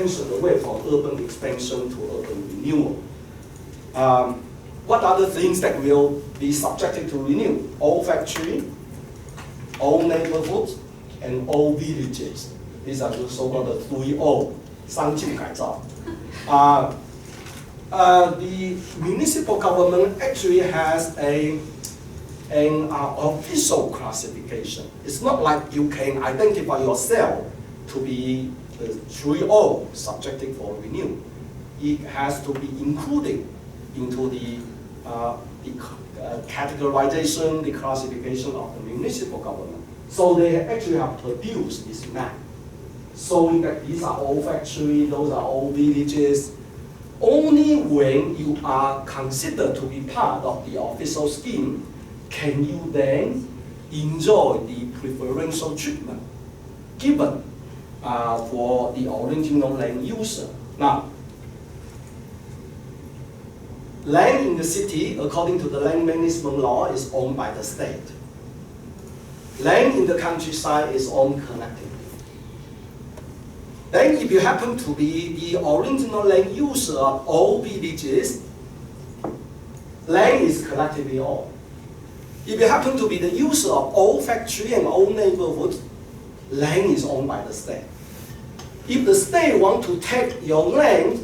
transition away from urban expansion to urban renewal. What are the things that will be subjected to renewal? Old factory, old neighborhoods, and old villages. These are the so-called the 3O, 三旧改造. The municipal government actually has an official classification. It's not like you can identify yourself to be the 3O subjected for renewal. It has to be included into the categorization, the classification of the municipal government. So they actually have produced this map, showing that these are all factories, those are all villages. Only when you are considered to be part of the official scheme can you then enjoy the preferential treatment given for the original land user. Now, land in the city, according to the land management law, is owned by the state. Land in the countryside is owned collectively. Then if you happen to be the original land user of all villages, land is collectively owned. If you happen to be the user of all factory and all neighborhoods, land is owned by the state. If the state wants to take your land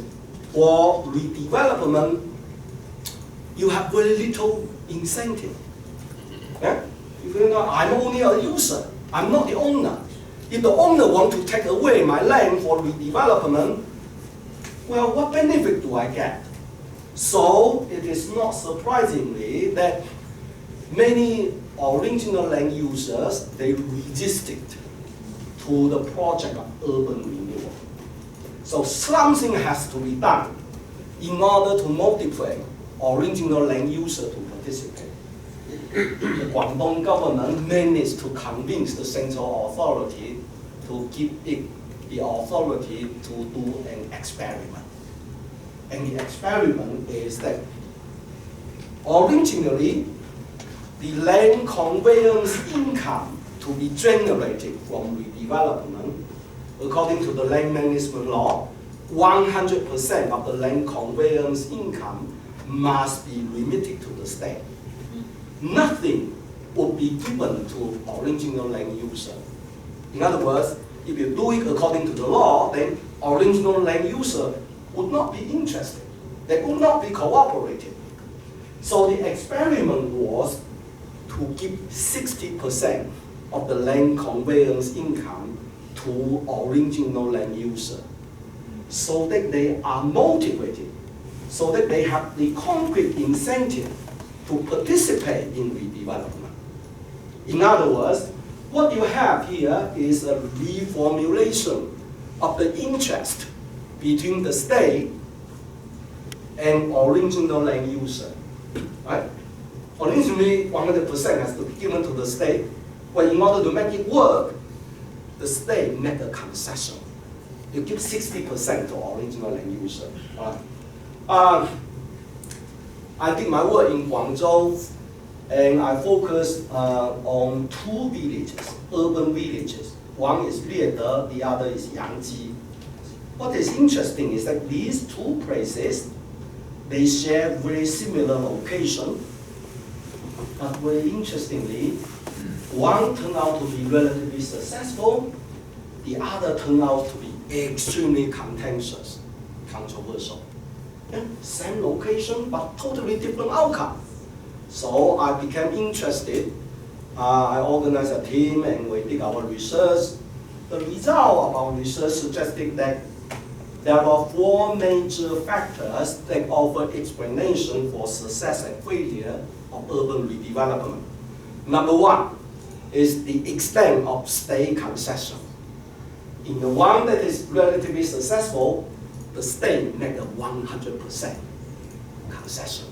for redevelopment, you have very little incentive. Yeah? You know, I'm only a user, I'm not the owner. If the owner wants to take away my land for redevelopment, well, what benefit do I get? So it is not surprisingly that many original land users, they resisted to the project of urban renewal. So something has to be done in order to motivate original land users to participate. The Guangdong government managed to convince the central authority to give it the authority to do an experiment. And the experiment is that originally the land conveyance income to be generated from redevelopment, according to the land management law, 100% of the land conveyance income must be remitted to the state. Nothing would be given to original land user. In other words, if you do it according to the law, then original land user would not be interested. They would not be cooperative. So the experiment was to give 60% of the land conveyance income to original land user, so that they are motivated, so that they have the concrete incentive to participate in redevelopment. In other words, what you have here is a reformulation of the interest between the state and original land user. Right? Originally, 100% has to be given to the state, but in order to make it work, the state made a concession. You give 60% to original land user. Right? I did my work in Guangzhou, and I focused on two villages, urban villages. One is Liede, the other is Yangji. What is interesting is that these two places, they share very similar location, but very interestingly, one turned out to be relatively successful, the other turned out to be extremely contentious, controversial. Same location, but totally different outcome. So I became interested. I organized a team and we did our research. The result of our research suggested that there are four major factors that offer explanation for success and failure of urban redevelopment. Number one is the extent of state concession. In the one that is relatively successful, the state made a 100% concession.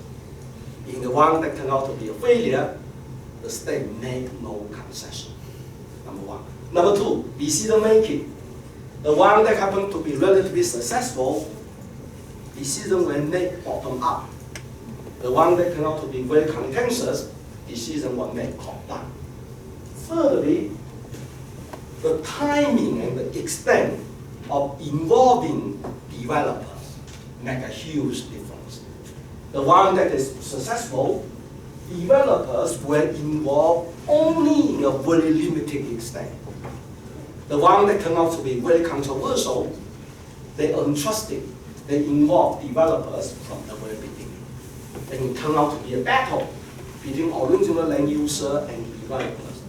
In the one that turned out to be a failure, the state made no concession. Number one. Number two, decision making. The one that happened to be relatively successful, decisions were made bottom up. The one that turned out to be very contentious, decisions were made top down. Thirdly, the timing and the extent of involving developers make a huge difference. The one that is successful, developers were involved only in a very limited extent. The one that turned out to be very controversial, they untrusted, they involved developers from the very beginning. And it turned out to be a battle between original land user and developers.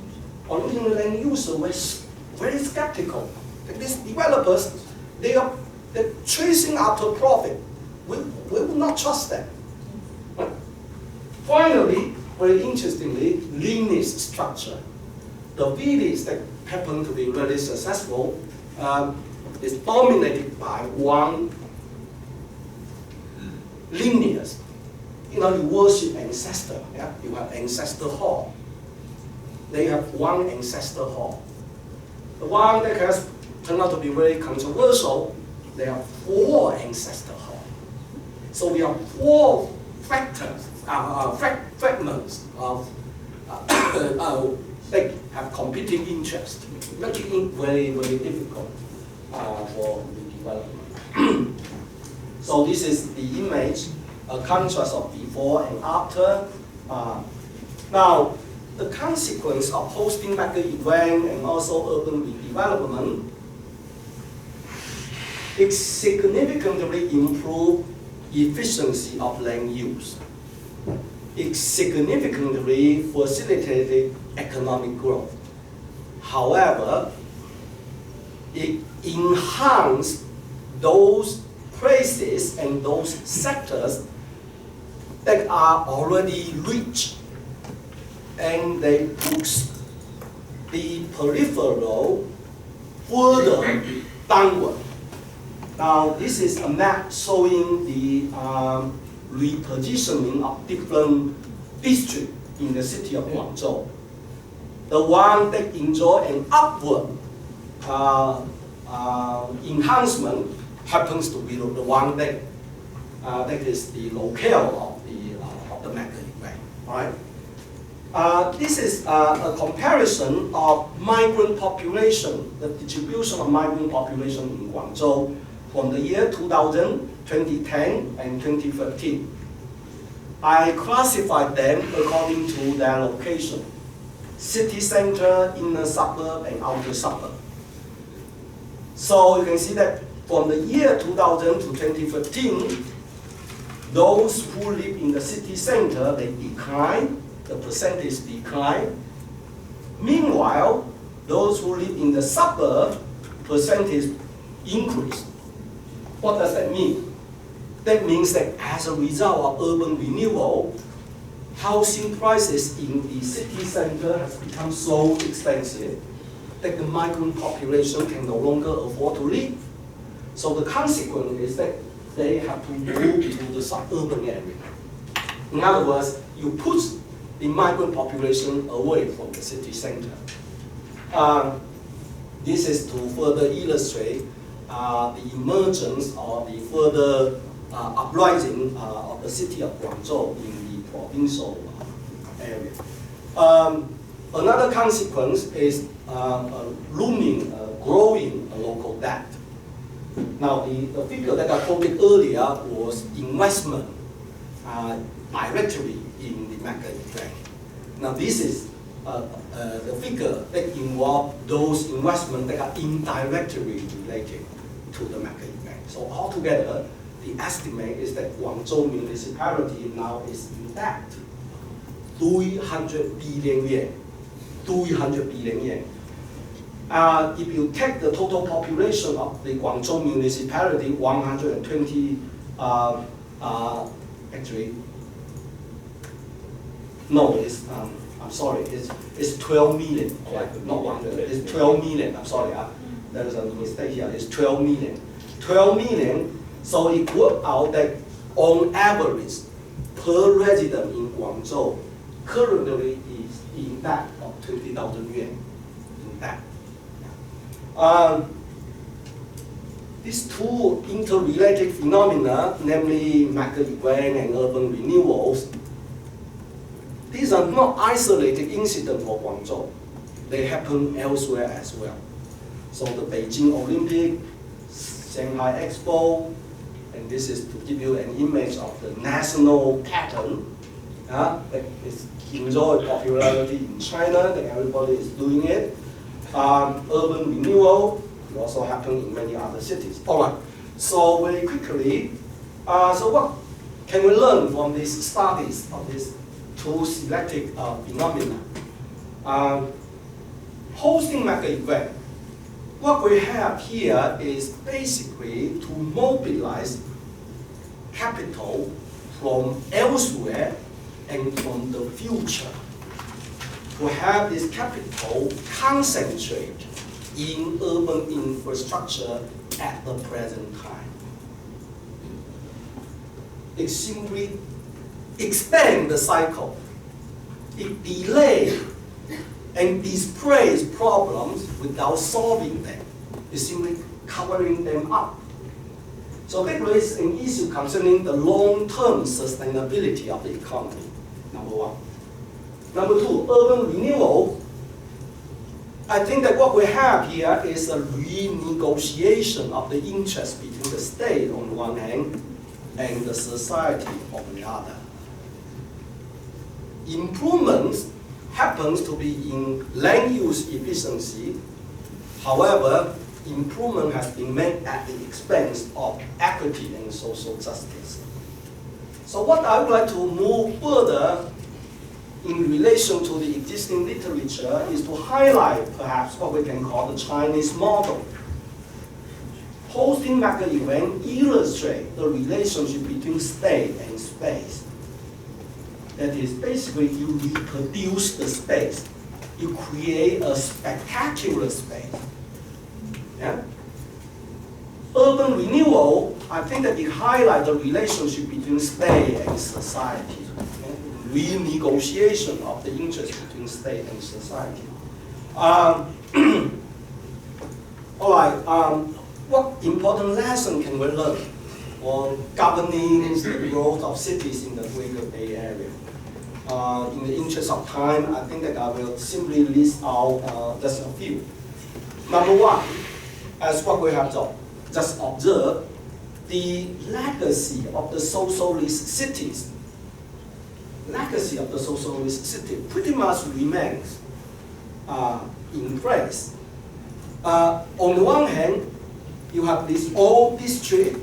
Original land user was very skeptical. That these developers, they're chasing after profit. We will not trust them. Finally, very interestingly, Lin's structure. The village that happened to be really successful is dominated by one lineage. You know, you worship ancestor. Yeah? You have ancestor hall. They have one ancestor hall. The one that has turned out to be very controversial, they have 4 ancestor halls. So we have 4 fragments of they have competing interests, making it very, very difficult for the development. So this is the image, a contrast of before and after. Now, the consequence of hosting Megaevents and also urban redevelopment, it significantly improved efficiency of land use. It significantly facilitated economic growth. However, it enhanced those places and those sectors that are already rich, and they push the peripheral further downward. Now, this is a map showing the repositioning of different districts in the city of Guangzhou. The one that enjoy an upward enhancement happens to be the one that that is the locale of the Megaevent, right? This is a comparison of migrant population, the distribution of migrant population in Guangzhou from the year 2000, 2010, and 2013. I classified them according to their location: city center, inner suburb, and outer suburb. So you can see that from the year 2000 to 2013, those who live in the city center, they decline. The percentage decline. Meanwhile, those who live in the suburb, percentage increase. What does that mean? That means that as a result of urban renewal, housing prices in the city center has become so expensive that the migrant population can no longer afford to live. So the consequence is that they have to move to the suburban area. In other words, you push the migrant population away from the city center. This is to further illustrate the emergence or the further uprising of the city of Guangzhou in the provincial area. Another consequence is looming, growing local debt. Now, the figure that I quoted earlier was investment directly in the Megaevent. Now, this is the figure that involves those investments that are indirectly related to the Megaevent. So altogether, the estimate is that Guangzhou municipality now is in debt 300 billion yen. 300 billion yen. If you take the total population of the Guangzhou municipality, 120, actually, no, it's, I'm sorry, it's 12 million, right? Not 100, it's 12 million, I'm sorry, there is a mistake here, it's 12 million. 12 million, so it worked out that on average, per resident in Guangzhou, currently is in debt of 20,000 yuan in debt. These two interrelated phenomena, namely Megaevent and urban renewals, these are not isolated incidents for Guangzhou. They happen elsewhere as well. So the Beijing Olympic, Shanghai Expo, and this is to give you an image of the national pattern. That is enjoy popularity in China, that everybody is doing it. Urban renewal will also happen in many other cities. All right, so very quickly, so what can we learn from these studies of these two selected phenomena? Hosting mega event. What we have here is basically to mobilize capital from elsewhere and from the future, to have this capital concentrate in urban infrastructure at the present time. It simply expands the cycle. It delays and displays problems without solving them. It's simply covering them up. So that raises an issue concerning the long-term sustainability of the economy, number one. Number two, urban renewal. I think that what we have here is a renegotiation of the interest between the state on the one hand and the society on the other. Improvements happens to be in land use efficiency. However, improvement has been made at the expense of equity and social justice. So what I would like to move further in relation to the existing literature is to highlight perhaps what we can call the Chinese model. Hosting mega event illustrates the relationship between state and space. That is, basically you reproduce the space. You create a spectacular space. Yeah? Urban renewal, I think that it highlights the relationship between state and society. Renegotiation of the interest between state and society. All right, what important lesson can we learn on governing the growth of cities in the Greater Bay Area? In the interest of time, I think that I will simply list out just a few. Number one, as what we have just observed, the legacy of the socialist cities pretty much remains in place. On the one hand, you have this old district,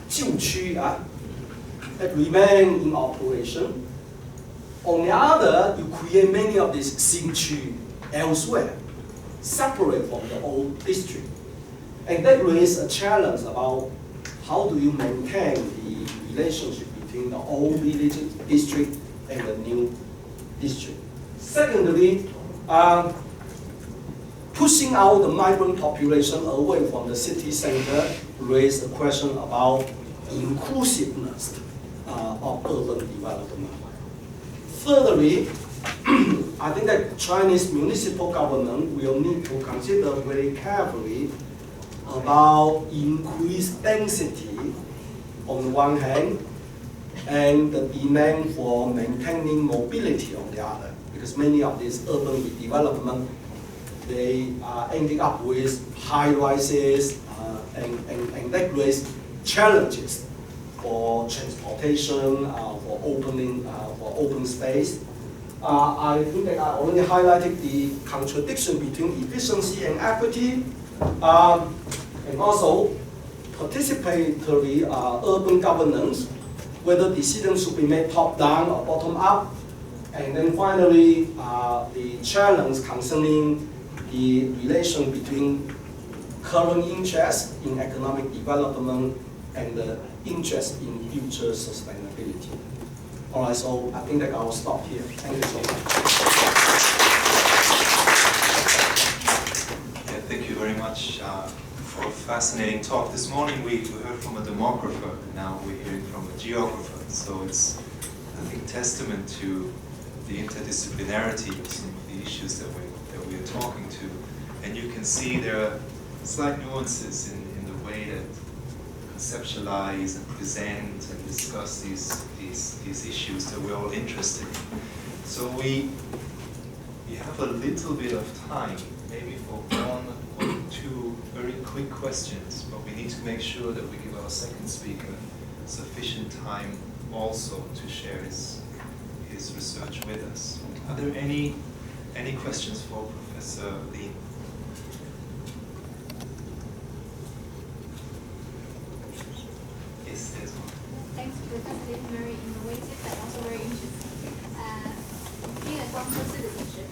旧区, that remain in operation. On the other, you create many of these 新区 elsewhere, separate from the old district. And that raises a challenge about how do you maintain the relationship between the old village district and the new district. Secondly, pushing out the migrant population away from the city center raises a question about inclusiveness of urban development. Thirdly, I think that Chinese municipal government will need to consider very carefully about increased density on the one hand, and the demand for maintaining mobility on the other. Because many of these urban development, they are ending up with high rises and that raises challenges for transportation, for open space. I think that I already highlighted the contradiction between efficiency and equity, and also participatory urban governance, whether decisions should be made top-down or bottom-up. And then finally, the challenge concerning the relation between current interest in economic development and the interest in future sustainability. All right, so I think that I will stop here. Thank you so much. Yeah, thank you very much for a fascinating talk. This morning we heard from a demographer, and now we're hearing from a geographer. So it's, I think, testament to the interdisciplinarity of some of the issues that we are talking to. And you can see there are slight nuances in the way that conceptualize and present and discuss these issues that we're all interested in. So we have a little bit of time, maybe for one or two very quick questions, but we need to make sure that we give our second speaker sufficient time also to share his research with us. Are there any questions for Professor Lin? Yes, there's one. Thanks, Professor Lin, very innovative and also very interesting. Being a Guangzhou citizenship,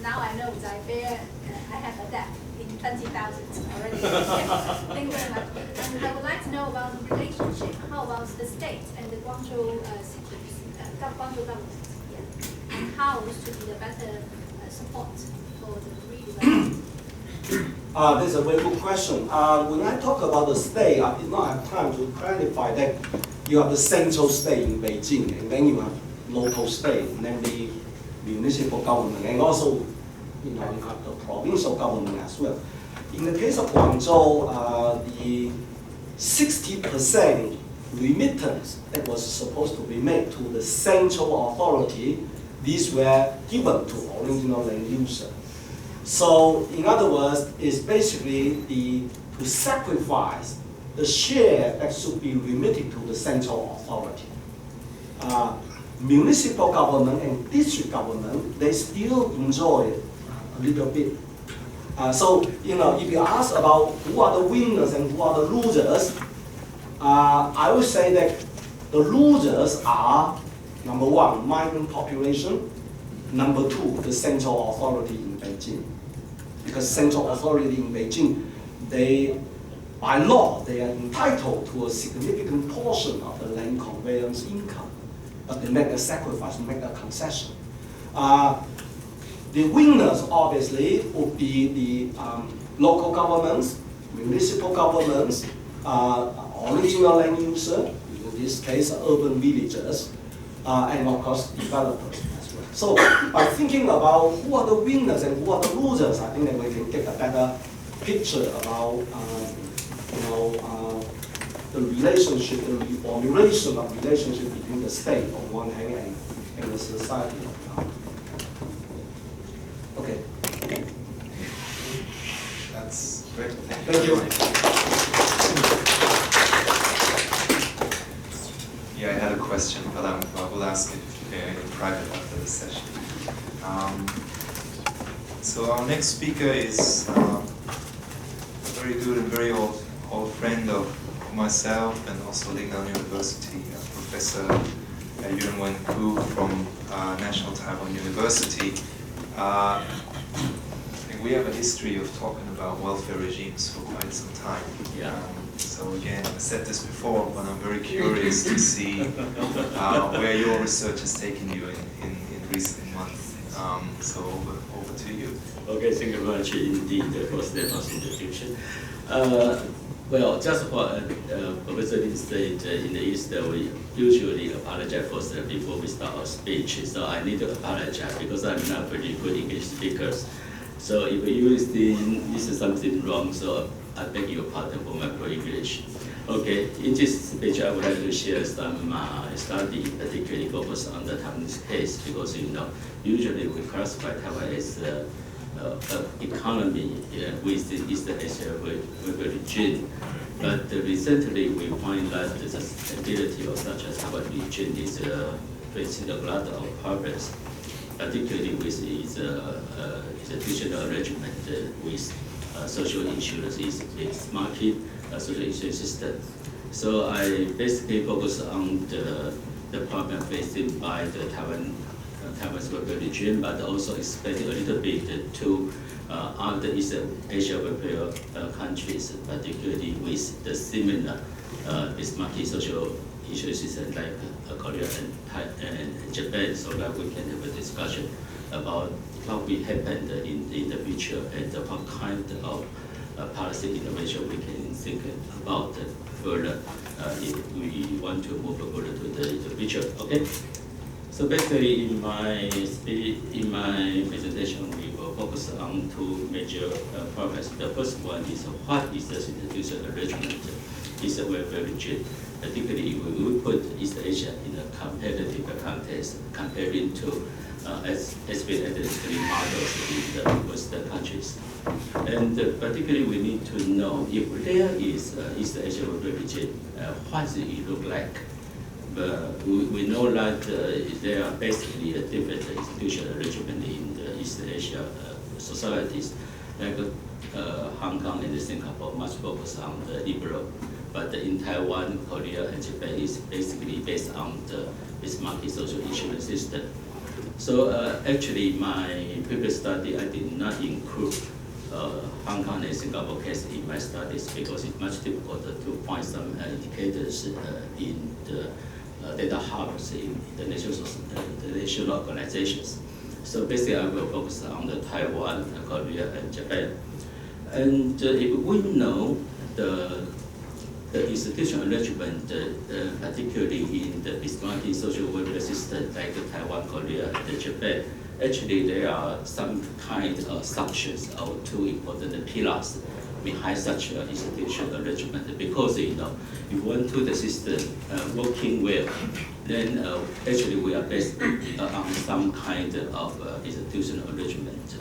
now I know I have a debt in 20,000 already. Thank you very much. And I would like to know about the relationship. How about the state and the Guangzhou cities, Guangzhou government, and how should be the better support for the redevelopment? This is a very good question. When I talk about the state, I did not have time to clarify that you have the central state in Beijing, and then you have local state, namely municipal government, and also you have the provincial government as well. In the case of Guangzhou, the 60% remittance that was supposed to be made to the central authority, these were given to original land user. So, in other words, it's basically to sacrifice the share that should be remitted to the central authority. Municipal government and district government, they still enjoy it a little bit. So, if you ask about who are the winners and who are the losers, I would say that the losers are, number one, migrant population, number two, the central authority in Beijing. Because central authority in Beijing, by law, they are entitled to a significant portion of the land conveyance income, but they make a sacrifice, make a concession. The winners, obviously, would be the local governments, municipal governments, original land user, in this case, urban villagers, and of course, developers as well. So, by thinking about who are the winners and who are the losers, I think that we can get a better picture about, the relationship, the formulation of relationship between the state on one hand and the society on the other. Okay. That's great. Thank you. Yeah, I had a question, but I will ask it in private after the session. So our next speaker is a very good and very old friend of myself and also Lin University, Professor Yeun-wen from National Taiwan University. We have a history of talking about welfare regimes for quite some time. Yeah. So again, I said this before, but I'm very curious to see where your research has taken you in recent months. So over to you. Okay, thank you very much indeed for that introduction. Well, just what Professor Lin said in the East, we usually apologize for that before we start our speech. So I need to apologize because I'm not very good English speaker. So if you think this is something wrong, so I beg your pardon for my poor English. Okay, in this speech I would like to share some study, particularly focused on the Taiwanese case, because usually we classify Taiwan as economy with the East Asia region. But recently we find that the stability of such a Taiwan region is facing a lot of problems, particularly with its institutional arrangement with social insurance, its market, social insurance system. So I basically focus on the problem faced by the Taiwan's welfare regime, but also expanding a little bit to other East Asia welfare countries, particularly with the similar this market social insurance system like Korea and Japan, so that we can have a discussion about what will happen in the future and what kind of policy innovation we can think about further if we want to move further to the future. Okay. So basically, in my presentation, we will focus on two major problems. The first one is what is the institutional arrangement is a welfare regime. Particularly, we put East Asia in a competitive context, comparing to has been identically models in the Western countries. And particularly we need to know if there is East Asia region, what does it look like? We know that there are basically a different institutional arrangement in the East Asia societies, like Hong Kong and Singapore much focus on the liberal, but in Taiwan, Korea, and Japan is basically based on the Bismarck social insurance system. So actually, my previous study, I did not include Hong Kong and Singapore case in my studies because it's much difficult to find some indicators in the data hubs in the national organizations. So basically, I will focus on the Taiwan, Korea, and Japan. And if we know the institutional arrangement, particularly in the Bismarck social welfare system like Taiwan, Korea, and Japan, actually there are some kind of assumptions or two important pillars behind such an institutional arrangement. Because if one to the system working well, then actually we are based on some kind of institutional arrangement.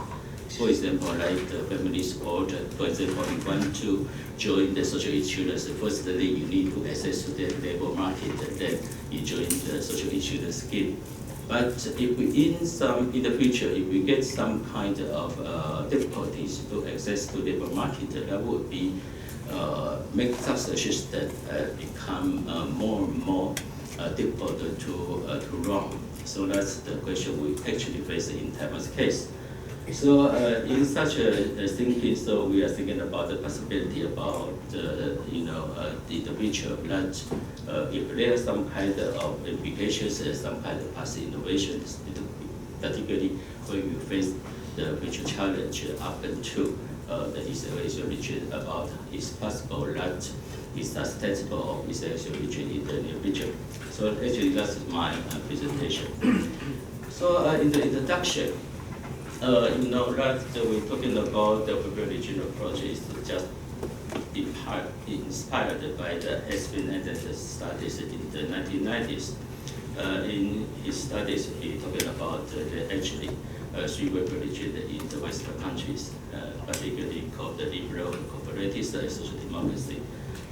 For example, like the family support, for example, if you want to join the social insurance, firstly you need to access to the labor market, and then you join the social insurance scheme. But if we in the future, if we get some kind of difficulties to access to labor market, that would be make such a system become more and more difficult to run. So that's the question we actually face in Taiwan's case. So in such a thinking, so we are thinking about the possibility about the future that if there are some kind of implications and some kind of past innovations, particularly when we face the future challenge up until the East Asia region, about it's possible that it's sustainable of East Asia region in the near future. So actually that's my presentation. So in the introduction, that we're talking about the regional project is just inspired by the S.George and studies in the 1990s. In his studies, he talking about actually three religions in the Western countries, particularly called the liberal, cooperatives, and social democracy.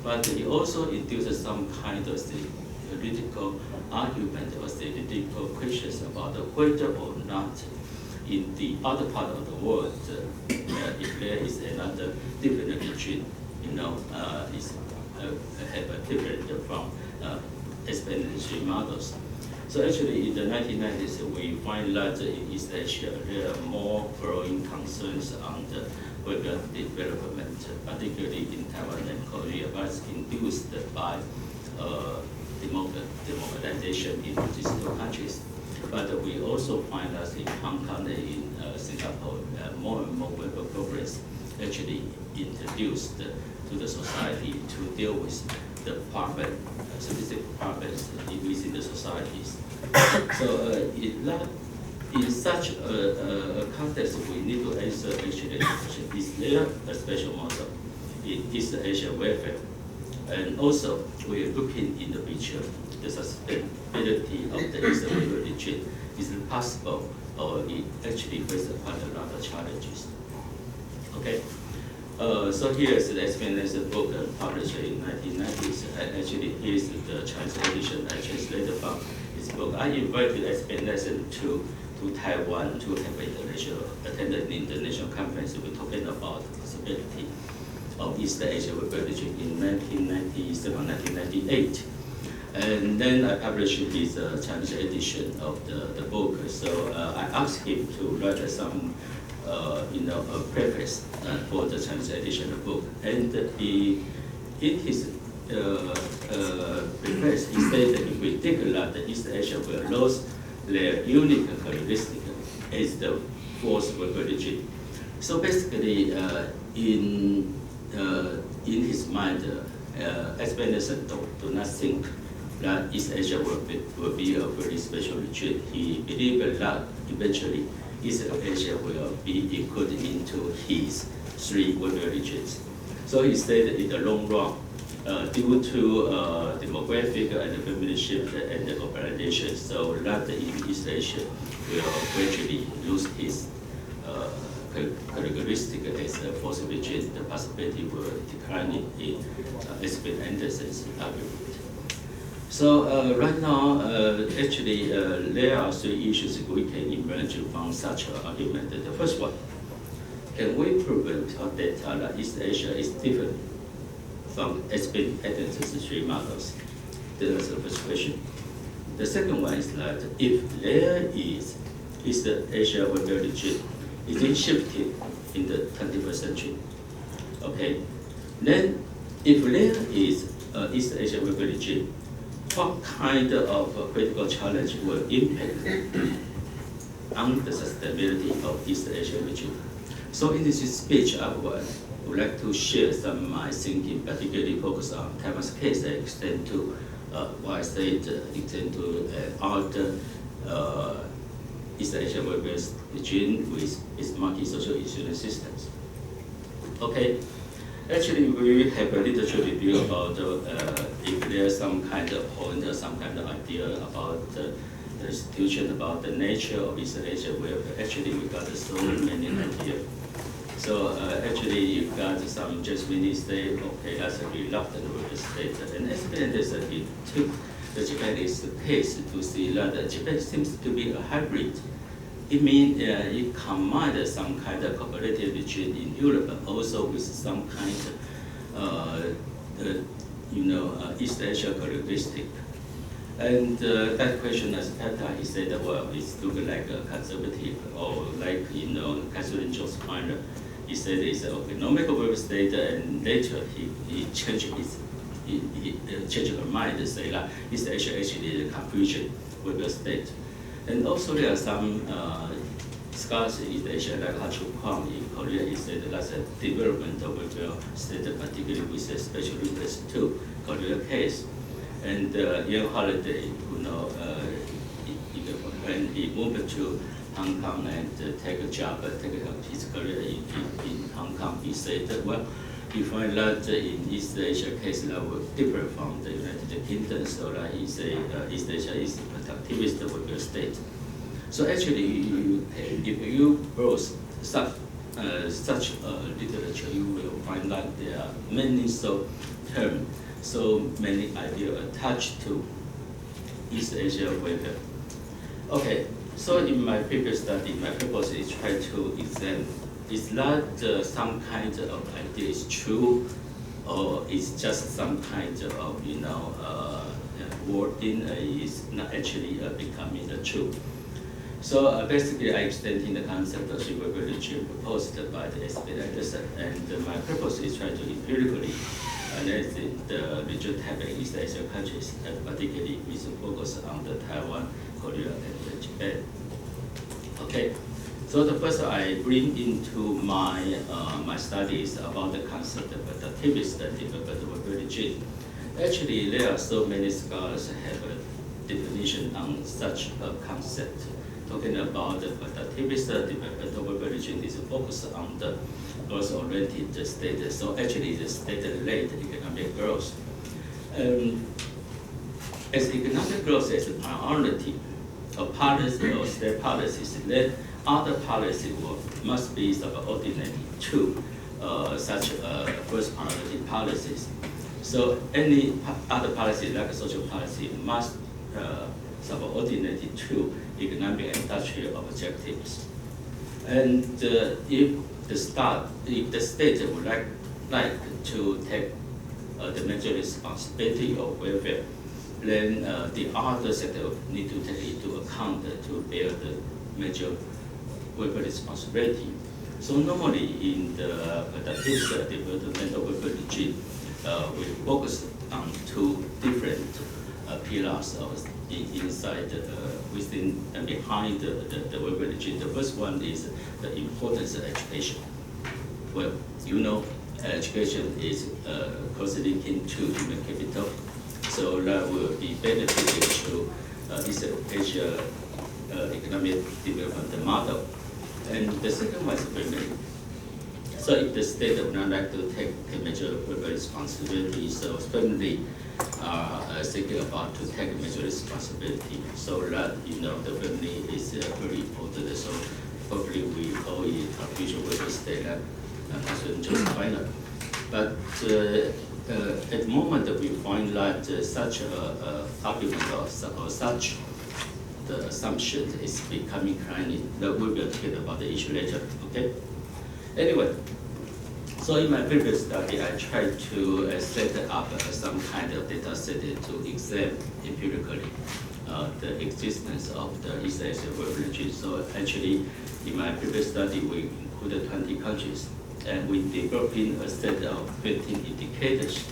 But he also introduced some kind of theoretical argument or theoretical questions about whether or not in the other part of the world, if there is another different region, is have a different from explanatory models. So actually, in the 1990s, we find that in East Asia there are more growing concerns on the urban development, particularly in Taiwan and Korea, but it's induced by democratization in these two countries. But we also find that in Hong Kong and in Singapore, more and more welfare programs actually introduced to the society to deal with the problem, specific problems within the societies. So in such a context, we need to answer actually the question, is there a special model in East Asia welfare? And also, we are looking in the future, the sustainability of the East Asia region. Is it possible, or it actually faces quite a lot of challenges? Okay. So here is the explanation book published in 1990s. Actually, here is the Chinese edition I translated from this book. I invited explanation to Taiwan to have attend an international conference. We're talking about the possibility of East Asia region in 1997, 1998. And then I published his Chinese edition of the book. So I asked him to write some a preface for the Chinese edition of the book. And in his preface, he said that if we take a lot, East Asia will lose their unique characteristic as the fourth religion. So basically, in his mind, explanation do not think that East Asia will be a very special region. He believed that eventually East Asia will be included into his three world religions. So he said in the long run, due to demographic and family shift and the urbanization, so that in East Asia will gradually lose its characteristic as a fossil region. The possibility will decline in S.B. Anderson's argument. So right now, actually, there are three issues we can emerge from such an argument. The first one, can we prove without data that East Asia is different from S.B. Anderson's three models? That's the first question. The second one is that if there is East Asia weather region, is it shifted in the 21st century? Okay. Then, if there is East Asia weather region, what kind of critical challenge will impact on the sustainability of East Asia region? So in this speech, I would like to share some of my thinking, particularly focus on Taiwan's case and extend to what I said, extend to other East Asia workers region with its multi-social insurance systems. Okay, actually we have a literature review about if there's some kind of point or some kind of idea about the institution, about the nature of East Asia, where actually we got so many ideas. So actually you got some Japanese state, okay, that's a reluctant worker state. And as he took the Japanese case to see that Japan seems to be a hybrid. It means it combines some kind of cooperative region in Europe, but also with some kind of, East Asia characteristic. And that question, as that time, he said, well, it's looking like a conservative, or like, Catherine Jones Minor. He said it's an economic welfare state, and later he changed he changed her mind to say that East Asia actually is a confusion welfare state. And also there are some scholars in East Asia, like Ha-Chu Kwang in Korea, he said that's a development of welfare state, particularly with a special interest to Korea case. And Ian Holiday, when he moved to Hong Kong and take a job, take his career in Hong Kong, he said that, well, he find that in East Asia case that will differ from the United Kingdom, so that he say East Asia is a productivist welfare state. So actually, if you browse such literature, you will find that there are many terms, so many ideas attached to East Asia welfare. Okay, so in my previous study, my purpose is try to examine, is that some kind of idea is true, or is just some kind of, wording is not actually becoming the truth. So basically, I extending the concept of civil religion proposed by the S.B. Anderson, and my purpose is try to empirically analyze the region type in East Asia countries, and particularly with a focus on the Taiwan, Korea, and Japan. Okay, so the first I bring into my my studies about the concept of productivist development religion. Actually, there are so many scholars have a definition on such a concept. Talking about the productivist development religion is focused on the growth-oriented state. So actually, the state-led economic growth. As economic growth is a priority of policy or state policies, then other policies must be subordinated to such first priority policies. So any other policy, like social policy, must subordinate to economic and industrial objectives. And if the state would like to take the major responsibility of welfare, then the other sector need to take into account to bear the major welfare responsibility. So normally in the productive development of welfare regime, we focus on two different pillars of inside, within and behind the welfare regime. The first one is the importance of education. Well, education is closely linked to human capital, so that will be beneficial to East Asia economic development model. And the second one is payment. So if the state would not like to take a major responsibility, so family are thinking about to take major responsibility. So that, the family is very important. So hopefully we call it a future welfare state that concern just China. But at the moment we find that such a argument or such the assumption is becoming chronic. That we will talk about the issue later, okay? Anyway, so in my previous study, I tried to set up some kind of data set to examine empirically the existence of the East Asia world region. So actually, in my previous study, we included 20 countries, and we developed a set of 15 indicators